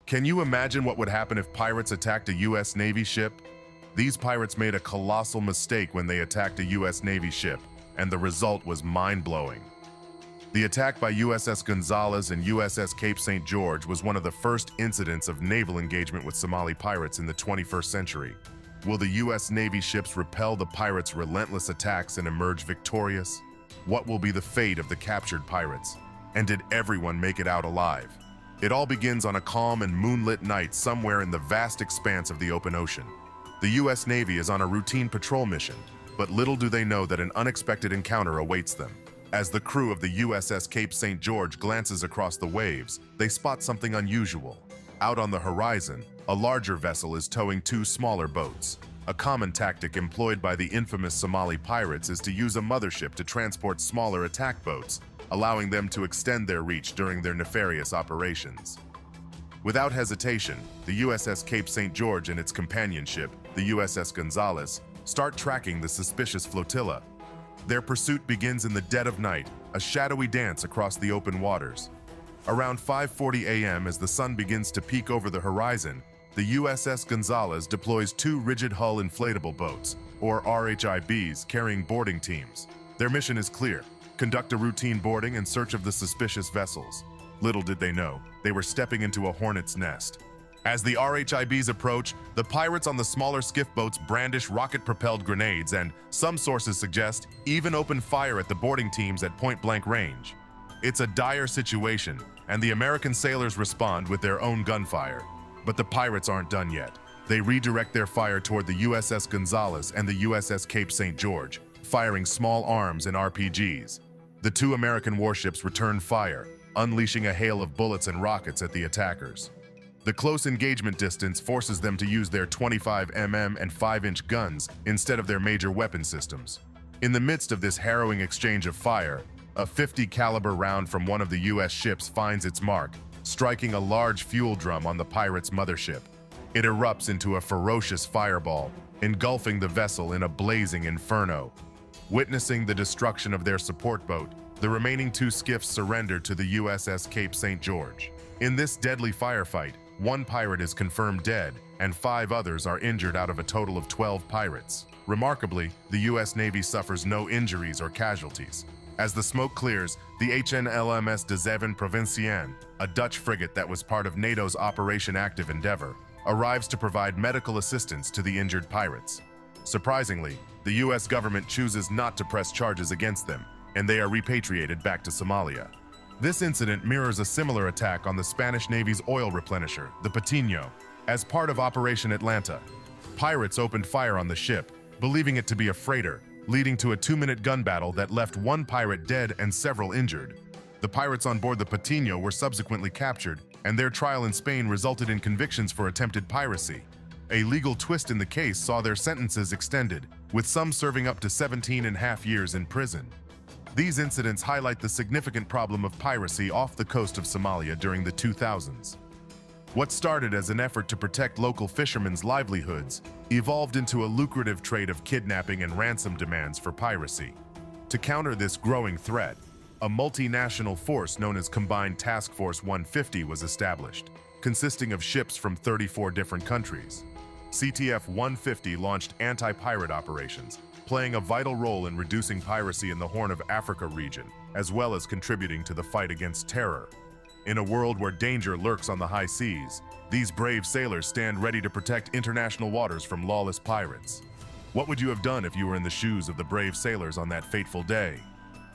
Can you imagine what would happen if pirates attacked a U.S. Navy ship? These pirates made a colossal mistake when they attacked a U.S. Navy ship, and the result was mind-blowing. The attack by USS Gonzales and USS Cape St. George was one of the first incidents of naval engagement with Somali pirates in the 21st century. Will the U.S. Navy ships repel the pirates' relentless attacks and emerge victorious? What will be the fate of the captured pirates? And did everyone make it out alive? It all begins on a calm and moonlit night somewhere in the vast expanse of the open ocean. The U.S. Navy is on a routine patrol mission, but little do they know that an unexpected encounter awaits them. As the crew of the USS Cape St. George glances across the waves, they spot something unusual. Out on the horizon, a larger vessel is towing two smaller boats. A common tactic employed by the infamous Somali pirates is to use a mothership to transport smaller attack boats, allowing them to extend their reach during their nefarious operations. Without hesitation, the USS Cape St. George and its companion ship, the USS Gonzales, start tracking the suspicious flotilla. Their pursuit begins in the dead of night, a shadowy dance across the open waters. Around 5:40 a.m., as the sun begins to peek over the horizon, the USS Gonzales deploys two rigid-hull inflatable boats, or RHIBs, carrying boarding teams. Their mission is clear: conduct a routine boarding in search of the suspicious vessels. Little did they know, they were stepping into a hornet's nest. As the RHIBs approach, the pirates on the smaller skiff boats brandish rocket-propelled grenades and, some sources suggest, even open fire at the boarding teams at point-blank range. It's a dire situation, and the American sailors respond with their own gunfire. But the pirates aren't done yet. They redirect their fire toward the USS Gonzales and the USS Cape St. George, firing small arms and RPGs. The two American warships return fire, unleashing a hail of bullets and rockets at the attackers. The close engagement distance forces them to use their 25mm and 5-inch guns instead of their major weapon systems. In the midst of this harrowing exchange of fire, a .50 caliber round from one of the U.S. ships finds its mark, striking a large fuel drum on the pirates' mothership. It erupts into a ferocious fireball, engulfing the vessel in a blazing inferno. Witnessing the destruction of their support boat, the remaining two skiffs surrender to the USS Cape St. George. In this deadly firefight, one pirate is confirmed dead, and 5 others are injured out of a total of 12 pirates. Remarkably, the U.S. Navy suffers no injuries or casualties. As the smoke clears, the HNLMS de Zeven Provinciën, a Dutch frigate that was part of NATO's Operation Active Endeavour, arrives to provide medical assistance to the injured pirates. Surprisingly, the U.S. government chooses not to press charges against them, and they are repatriated back to Somalia. This incident mirrors a similar attack on the Spanish Navy's oil replenisher, the Patino. As part of Operation Atlanta, pirates opened fire on the ship, believing it to be a freighter, leading to a 2-minute gun battle that left one pirate dead and several injured. The pirates on board the Patino were subsequently captured, and their trial in Spain resulted in convictions for attempted piracy. A legal twist in the case saw their sentences extended, with some serving up to 17.5 years in prison. These incidents highlight the significant problem of piracy off the coast of Somalia during the 2000s. What started as an effort to protect local fishermen's livelihoods evolved into a lucrative trade of kidnapping and ransom demands for piracy. To counter this growing threat, a multinational force known as Combined Task Force 150 was established, consisting of ships from 34 different countries. CTF 150 launched anti-pirate operations, playing a vital role in reducing piracy in the Horn of Africa region, as well as contributing to the fight against terror. In a world where danger lurks on the high seas, these brave sailors stand ready to protect international waters from lawless pirates. What would you have done if you were in the shoes of the brave sailors on that fateful day?